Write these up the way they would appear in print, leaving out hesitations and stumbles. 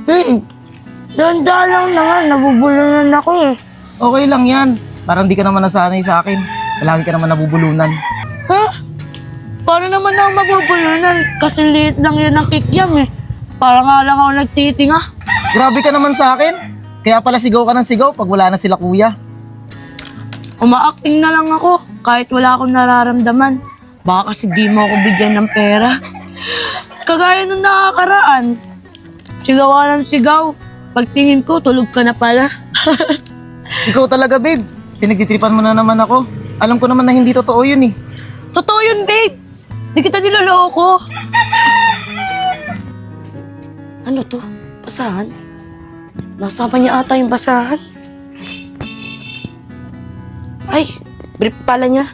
Babe, dahan-dahan lang naman. Nabubulunan ako eh. Okay lang yan. Parang di ka naman nasanay sa akin. Palagi ka naman nabubulunan. Ha? Paano naman ako mabubulunan? Kasi liit lang yan ang kikyam eh. Parang nga lang ako nagtitinga. Grabe ka naman sa akin. Kaya pala sigaw ka ng sigaw pag wala na sila kuya. Umaacting na lang ako kahit wala akong nararamdaman. Baka kasi di mo ako bigyan ng pera. Kagaya nung nakakaraan. Sigawan ng sigaw. Pagtingin ko, tulog ka na pala. Ikaw talaga, babe. Pinagtitripan mo na naman ako. Alam ko naman na hindi totoo yun eh. Totoo yun, babe. Di kita niloloko. Ano to? Basahan? Nasama niya ata yung basahan. Ay, brief pala niya.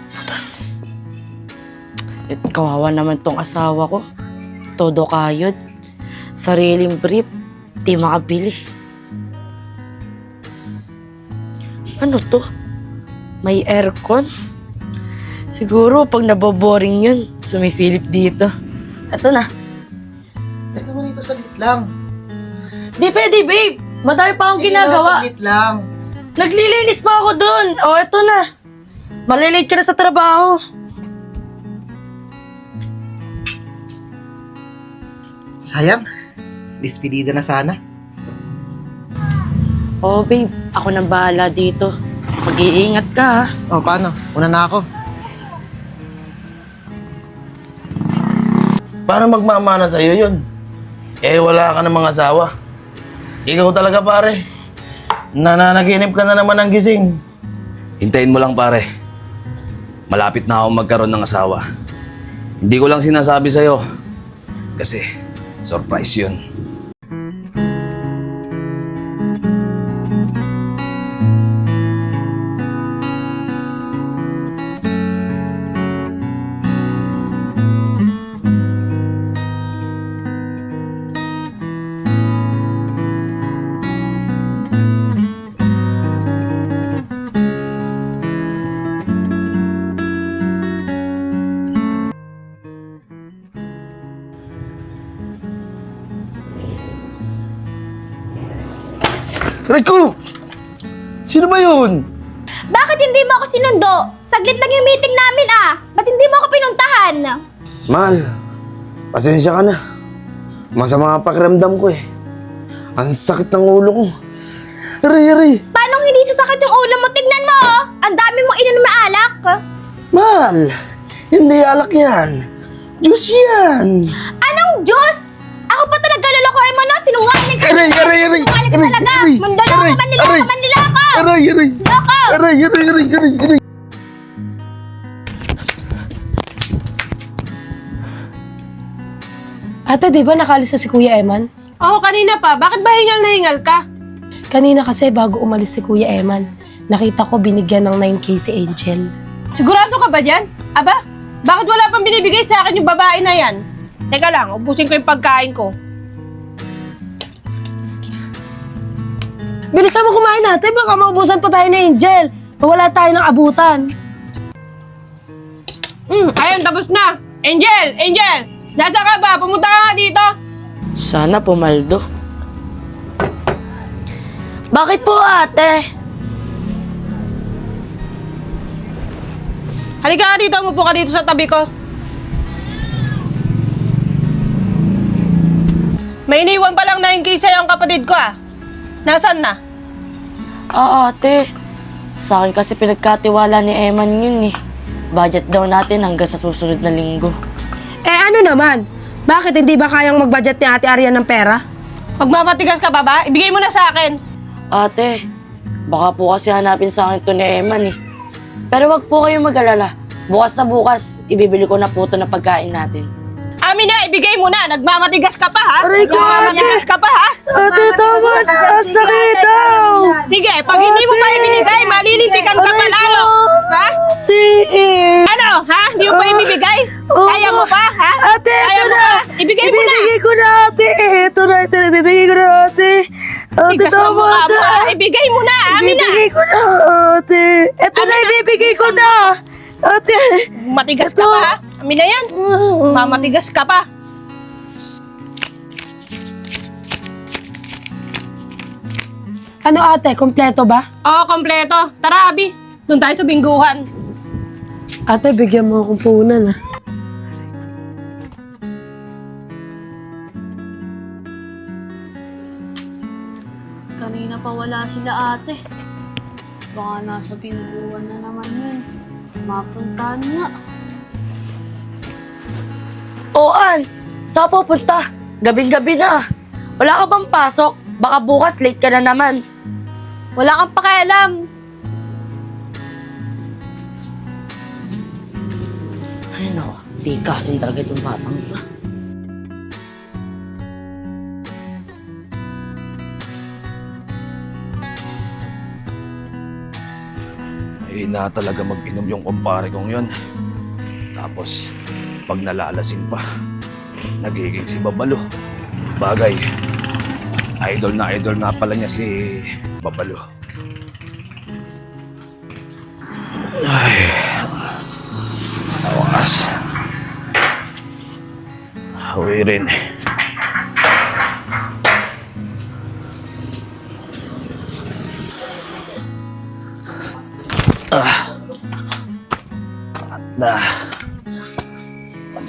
Putas. Kawawa naman tong asawa ko. Todo kayod. Sariling brief. Di makabili. Ano to? May aircon? Siguro pag naboboring yun, sumisilip dito. Ito na. Teka mo dito, saglit lang. Di pwede, babe. Madami pa akong Sige ginagawa. na, saglit lang. Naglilinis pa ako dun. O, ito na. Malilate ka na sa trabaho. Sayang. Dispedida na sana. Oh, babe. Ako nang bahala dito. Mag-iingat ka, ha? O, paano? Una na ako. Paano magmamana sa'yo yun? Eh, wala ka namang asawa. Ikaw talaga, pare. Nananaginip ka na naman ng gising. Hintayin mo lang, pare. Malapit na ako magkaroon ng asawa. Hindi ko lang sinasabi sa'yo. Kasi, surprise yun. Rico! Sino ba yun? Bakit hindi mo ako sinundo? Saglit lang yung meeting namin Ba't hindi mo ako pinuntahan? Mahal, pasensya ka na. Masama ang pakiramdam ko eh. Ang sakit ng ulo ko. Aray! Paano hindi sasakit yung ulo mo? Tignan mo Ang dami mong ininom na alak. Mahal, hindi alak yan. Juice yan. Anong Diyos? Ako pa talaga lulukoy mo, no? Sinungaling ka. Aray! Sinungaling talaga. Mandaloko, manliloko, manliloko. Aray! Loko. Aray! Ate, di ba nakalis na si Kuya Eman? Oo, kanina pa. Bakit ba hingal na hingal ka? Kanina kasi bago umalis si Kuya Eman, nakita ko binigyan ng 9K si Angel. Sigurado ka ba dyan? Aba, bakit wala pang binibigay sa akin yung babae na yan? Teka lang, ubusin ko yung pagkain ko. Bilisan mo kumain natin, baka maubusan pa tayo ni Angel. Mawala tayo ng abutan. Ayun, tapos na. Angel! Nasa ka ba? Pumunta ka nga dito. Sana pumaldo. Bakit po, ate? Halika nga dito, umupo ka dito sa tabi ko. May iniwan pa lang 9K sa'yo ang kapatid ko Nasaan na? Ate. Sa akin kasi pinagkatiwala ni Eman yun eh. Budget daw natin hanggang sa susunod na linggo. Ano naman? Bakit hindi ba kayang mag-budget ni Ate Arian ng pera? Magmamatigas ka pa ba? Ibigay mo na sa akin. Ate, baka po kasi hanapin sa akin ito ni Eman eh. Pero wag po kayong mag-alala. Bukas na bukas, ibibili ko na po ito na pagkain natin. Amin na, ibigay mo na. Nagmamatigas ka pa, ha? Aray ko, Nagmamatigas ka pa, ha? Ate, tama na! Ang sakit daw! Sige, pag hindi mo pa ibinigay, malilintikan ka pa lalo. Ha? Ano, ha? Hindi mo pa ibibigay? Kaya mo pa, ha? Ate, Kaya ito mo na! pa? Ibigay mo na. Ibibigay ko na, ate! Ito na, bibigay ko na, ate! Ate, Tigas na tama mukha mo, na! ha? Ibigay mo na, amin na. Ibibigay ko na, ate! Ito na, ibibigay ko na! Ate! Matigas ka pa, ha? Amin na yan. Mamatigas ka pa. Ano ate, kompleto ba? Oo, kompleto. Tara, Abi. Doon tayo sa bingguhan. Ate, bigyan mo akong puhunan ah. Kanina pa wala sila ate. Baka nasa bingguan na naman yun. Mapuntahan nga. An, saan pupunta? Gabing-gabi na. Wala ka bang pasok? Baka bukas late ka na naman. Wala kang pakialam. Ay nako, di kasin talaga itong batang ito. Mahina talaga mag-inom yung kumpare kong yun. Tapos, pag nalalasing pa, nagiging si Babalo. Bagay, idol na pala niya si Babalo. Ay, awas. Uwi rin.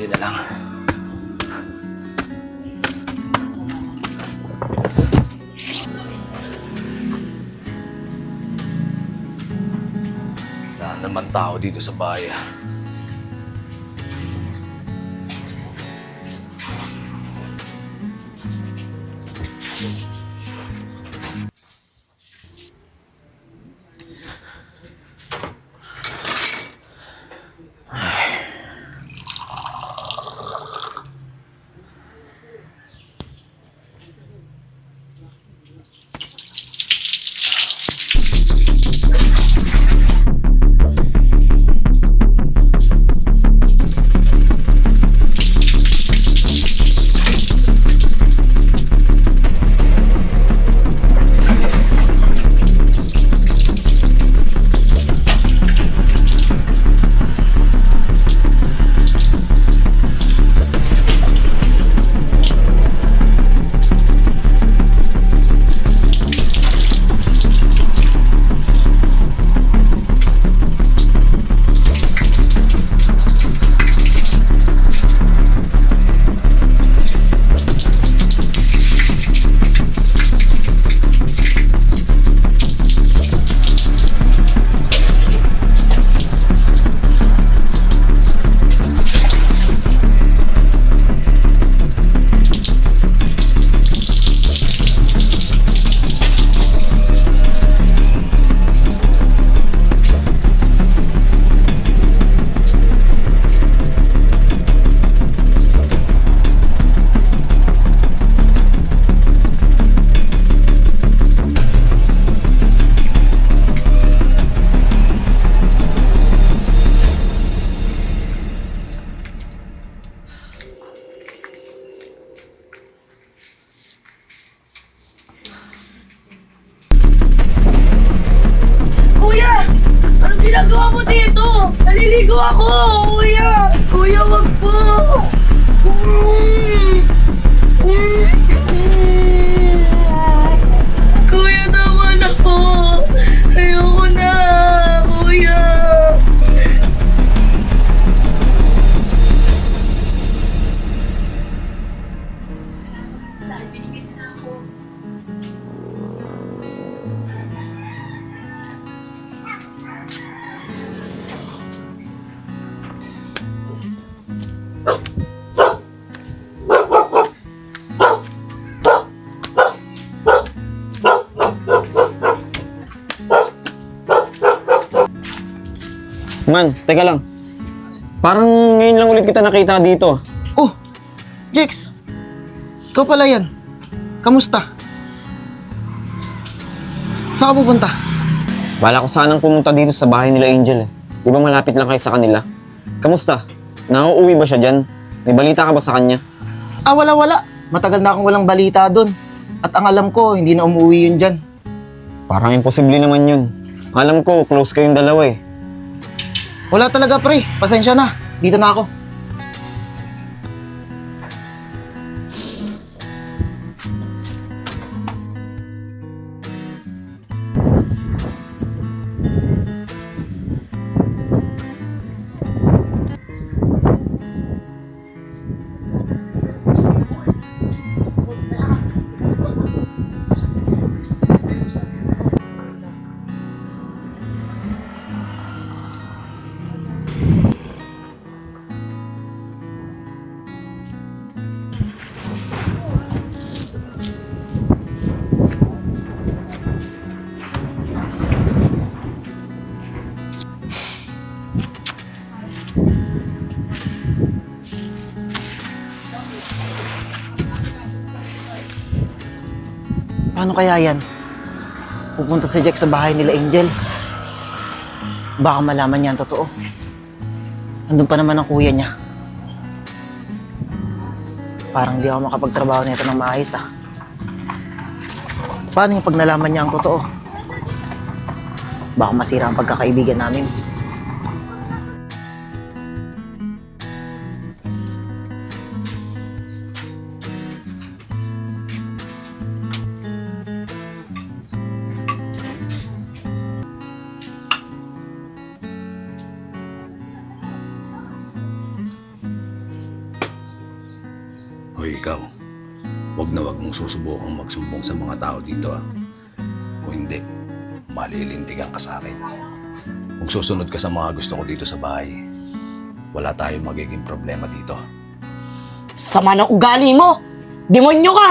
Hindi na lang. Wala naman tao dito sa bahay. ginagawa mo dito? Naliligo ako! Kuya! Kuya, wag po! Kuya, tama na po! Ayoko na! Kuya! Man, teka lang. Parang ngayon lang ulit kita nakita dito. Oh, Jex! Ikaw pala yan. Kamusta? Saan ka pupunta? Bala ko sanang pumunta dito sa bahay nila Angel eh. Di ba malapit lang kayo sa kanila? Kamusta? Nauuwi ba siya dyan? May balita ka ba sa kanya? Ah, wala. Matagal na akong walang balita doon. At ang alam ko, hindi na umuwi yun dyan. Parang imposible naman yun. Alam ko, close kayong dalawa eh. Wala talaga, pre. Pasensya na. Dito na ako. Paano kaya yan? Pupunta si Jack sa bahay nila Angel. Baka malaman niya ang totoo. Andun pa naman ang kuya niya. Parang di ako makapagtrabaho nito ng maayos ah. Paano yung pag nalaman niya ang totoo? Baka masira ang pagkakaibigan namin. Hoy, ikaw. Huwag mong susubukang magsumbong sa mga tao dito ah. Kung hindi, malilintigan ka sa akin. Kung susunod ka sa mga gusto ko dito sa bahay, wala tayong magiging problema dito. Sama ng ugali mo! Demonyo ka!